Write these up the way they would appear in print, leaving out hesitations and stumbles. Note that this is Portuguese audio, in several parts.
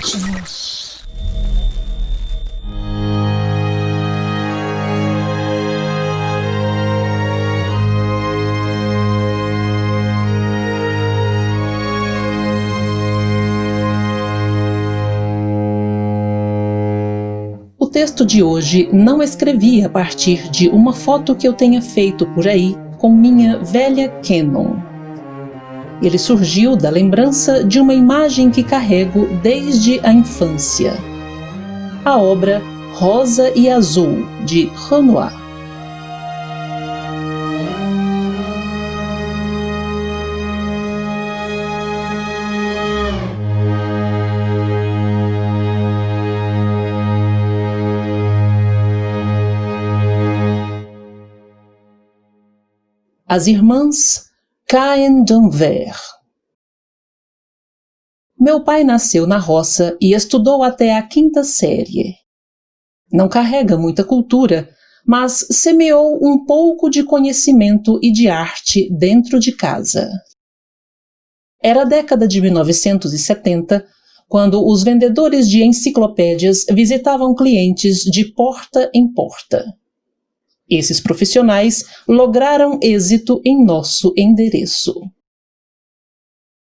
Ótimos. O texto de hoje não escrevi a partir de uma foto que eu tenha feito por aí com minha velha Canon. Ele surgiu da lembrança de uma imagem que carrego desde a infância. A obra Rosa e Azul, de Renoir. As irmãs Caen d'Anvers. Meu pai nasceu na roça e estudou até a 5ª série. Não carrega muita cultura, mas semeou um pouco de conhecimento e de arte dentro de casa. Era a década de 1970, quando os vendedores de enciclopédias visitavam clientes de porta em porta. Esses profissionais lograram êxito em nosso endereço.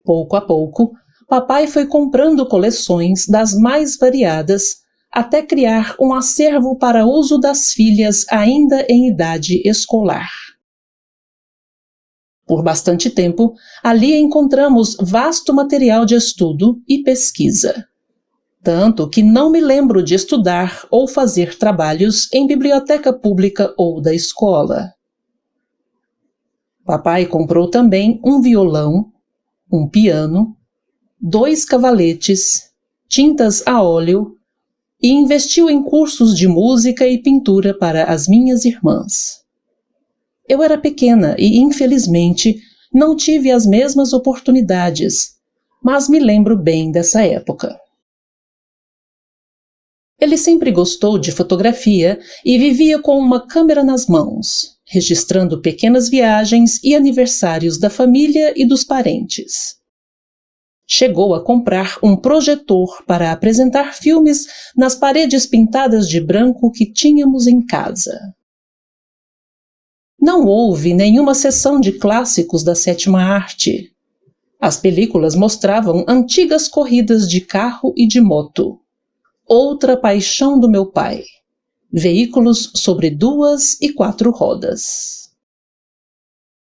Pouco a pouco, papai foi comprando coleções das mais variadas, até criar um acervo para uso das filhas ainda em idade escolar. Por bastante tempo, ali encontramos vasto material de estudo e pesquisa. Tanto que não me lembro de estudar ou fazer trabalhos em biblioteca pública ou da escola. Papai comprou também um violão, um piano, 2 cavaletes, tintas a óleo e investiu em cursos de música e pintura para as minhas irmãs. Eu era pequena e, infelizmente, não tive as mesmas oportunidades, mas me lembro bem dessa época. Ele sempre gostou de fotografia e vivia com uma câmera nas mãos, registrando pequenas viagens e aniversários da família e dos parentes. Chegou a comprar um projetor para apresentar filmes nas paredes pintadas de branco que tínhamos em casa. Não houve nenhuma sessão de clássicos da 7ª arte. As películas mostravam antigas corridas de carro e de moto. Outra paixão do meu pai: veículos sobre 2 e 4 rodas.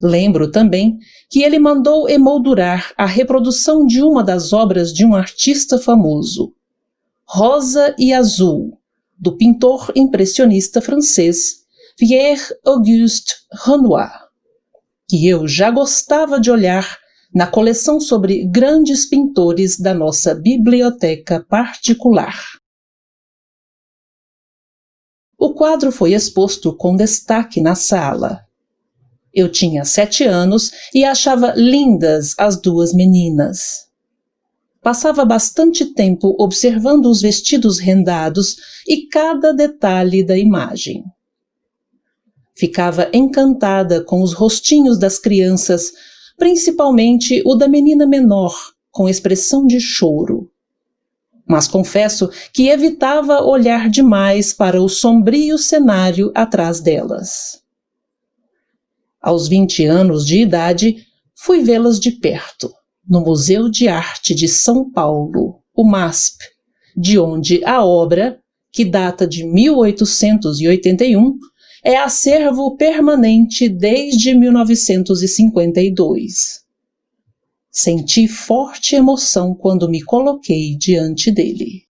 Lembro também que ele mandou emoldurar a reprodução de uma das obras de um artista famoso, Rosa e Azul, do pintor impressionista francês Pierre-Auguste Renoir, que eu já gostava de olhar na coleção sobre grandes pintores da nossa biblioteca particular. O quadro foi exposto com destaque na sala. Eu tinha 7 anos e achava lindas as 2 meninas. Passava bastante tempo observando os vestidos rendados e cada detalhe da imagem. Ficava encantada com os rostinhos das crianças, principalmente o da menina menor, com expressão de choro. Mas confesso que evitava olhar demais para o sombrio cenário atrás delas. Aos 20 anos de idade, fui vê-las de perto, no Museu de Arte de São Paulo, o MASP, de onde a obra, que data de 1881, é acervo permanente desde 1952. Senti forte emoção quando me coloquei diante dele.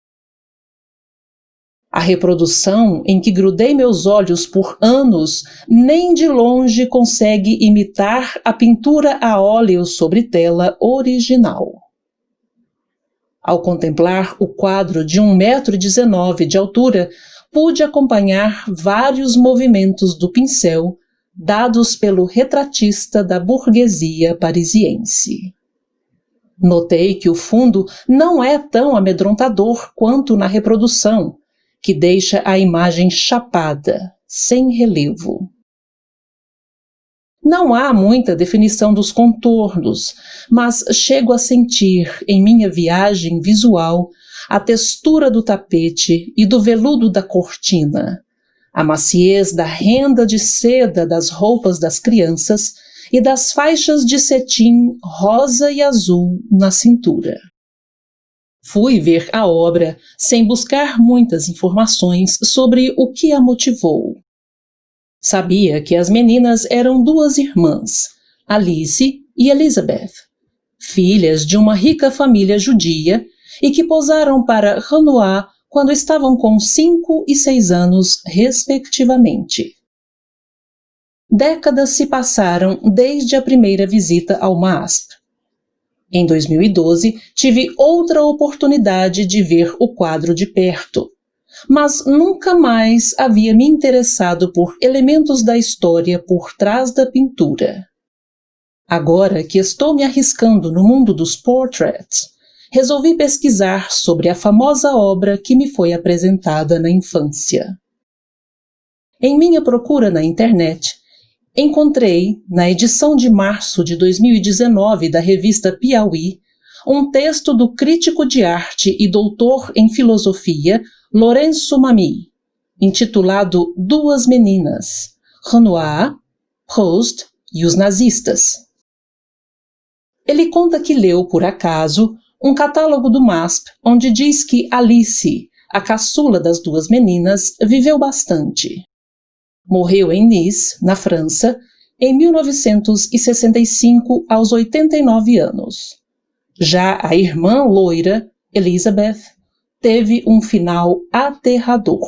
A reprodução em que grudei meus olhos por anos nem de longe consegue imitar a pintura a óleo sobre tela original. Ao contemplar o quadro de 1,19 m de altura, pude acompanhar vários movimentos do pincel dados pelo retratista da burguesia parisiense. Notei que o fundo não é tão amedrontador quanto na reprodução, que deixa a imagem chapada, sem relevo. Não há muita definição dos contornos, mas chego a sentir, em minha viagem visual, a textura do tapete e do veludo da cortina, a maciez da renda de seda das roupas das crianças e das faixas de cetim rosa e azul na cintura. Fui ver a obra sem buscar muitas informações sobre o que a motivou. Sabia que as meninas eram duas irmãs, Alice e Elizabeth, filhas de uma rica família judia e que posaram para Renoir quando estavam com 5 e 6 anos, respectivamente. Décadas se passaram desde a primeira visita ao MASP. Em 2012, tive outra oportunidade de ver o quadro de perto, mas nunca mais havia me interessado por elementos da história por trás da pintura. Agora que estou me arriscando no mundo dos portraits, resolvi pesquisar sobre a famosa obra que me foi apresentada na infância. Em minha procura na internet, encontrei, na edição de março de 2019 da revista Piauí, um texto do crítico de arte e doutor em filosofia Lourenço Mami, intitulado Duas Meninas, Renoir, Proust e os Nazistas. Ele conta que leu, por acaso, um catálogo do MASP onde diz que Alice, a caçula das duas meninas, viveu bastante. Morreu em Nice, na França, em 1965, aos 89 anos. Já a irmã loira, Elizabeth, teve um final aterrador.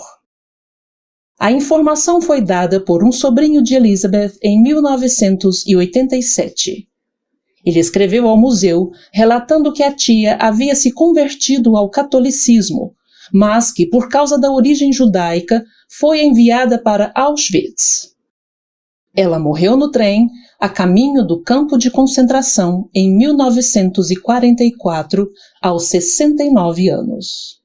A informação foi dada por um sobrinho de Elizabeth em 1987. Ele escreveu ao museu relatando que a tia havia se convertido ao catolicismo, mas que, por causa da origem judaica, foi enviada para Auschwitz. Ela morreu no trem, a caminho do campo de concentração, em 1944, aos 69 anos.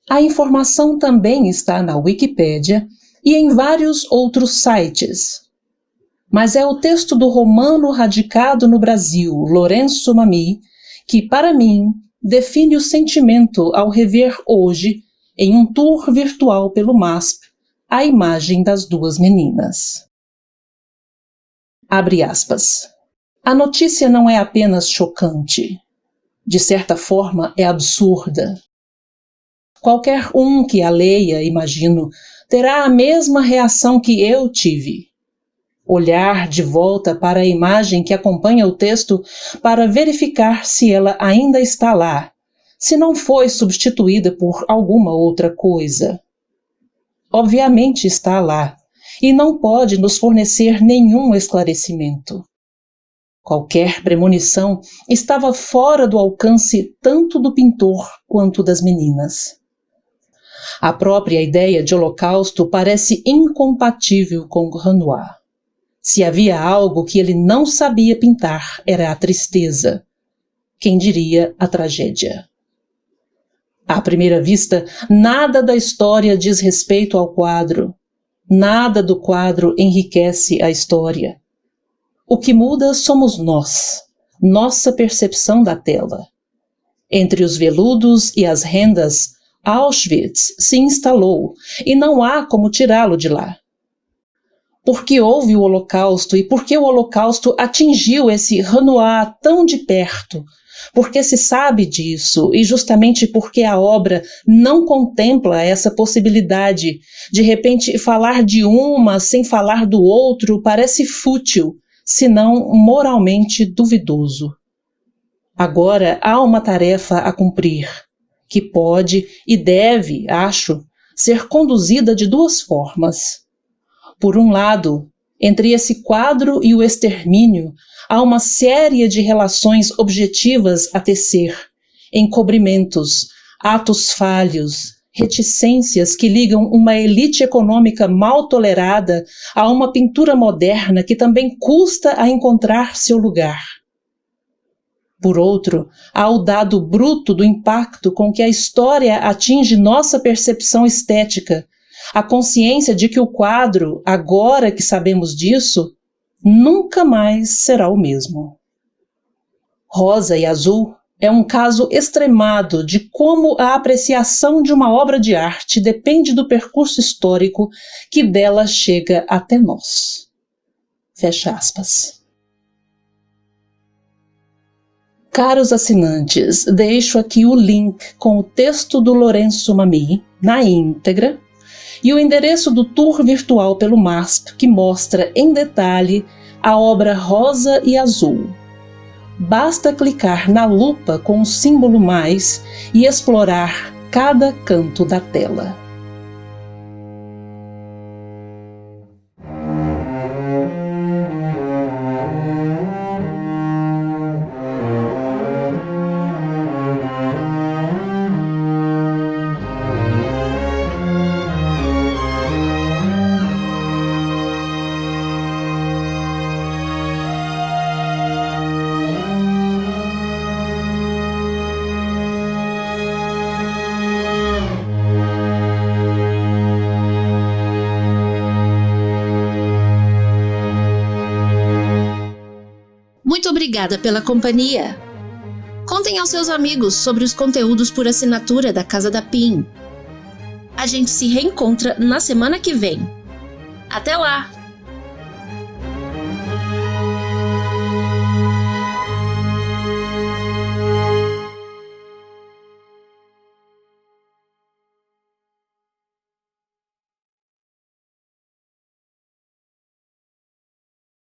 A informação também está na Wikipédia e em vários outros sites. Mas é o texto do romano radicado no Brasil, Lourenço Mami, que, para mim, define o sentimento ao rever hoje, em um tour virtual pelo MASP, a imagem das duas meninas. Abre aspas. A notícia não é apenas chocante. De certa forma, é absurda. Qualquer um que a leia, imagino, terá a mesma reação que eu tive. Olhar de volta para a imagem que acompanha o texto para verificar se ela ainda está lá, se não foi substituída por alguma outra coisa. Obviamente está lá, e não pode nos fornecer nenhum esclarecimento. Qualquer premonição estava fora do alcance tanto do pintor quanto das meninas. A própria ideia de holocausto parece incompatível com Renoir. Se havia algo que ele não sabia pintar, era a tristeza. Quem diria a tragédia? À primeira vista, nada da história diz respeito ao quadro. Nada do quadro enriquece a história. O que muda somos nós, nossa percepção da tela. Entre os veludos e as rendas, Auschwitz se instalou e não há como tirá-lo de lá. Porque houve o Holocausto e porque o Holocausto atingiu esse Renoir tão de perto, porque se sabe disso e justamente porque a obra não contempla essa possibilidade, de repente falar de uma sem falar do outro parece fútil, se não moralmente duvidoso. Agora há uma tarefa a cumprir, que pode e deve, acho, ser conduzida de duas formas. Por um lado, entre esse quadro e o extermínio, há uma série de relações objetivas a tecer, encobrimentos, atos falhos, reticências que ligam uma elite econômica mal tolerada a uma pintura moderna que também custa a encontrar seu lugar. Por outro, há o dado bruto do impacto com que a história atinge nossa percepção estética, a consciência de que o quadro, agora que sabemos disso, nunca mais será o mesmo. Rosa e azul é um caso extremado de como a apreciação de uma obra de arte depende do percurso histórico que dela chega até nós. Fecha aspas. Caros assinantes, deixo aqui o link com o texto do Lourenço Mami, na íntegra, e o endereço do tour virtual pelo MASP, que mostra em detalhe a obra Rosa e Azul. Basta clicar na lupa com o símbolo mais e explorar cada canto da tela. Muito obrigada pela companhia. Contem aos seus amigos sobre os conteúdos por assinatura da Casa da PIN. A gente se reencontra na semana que vem. Até lá!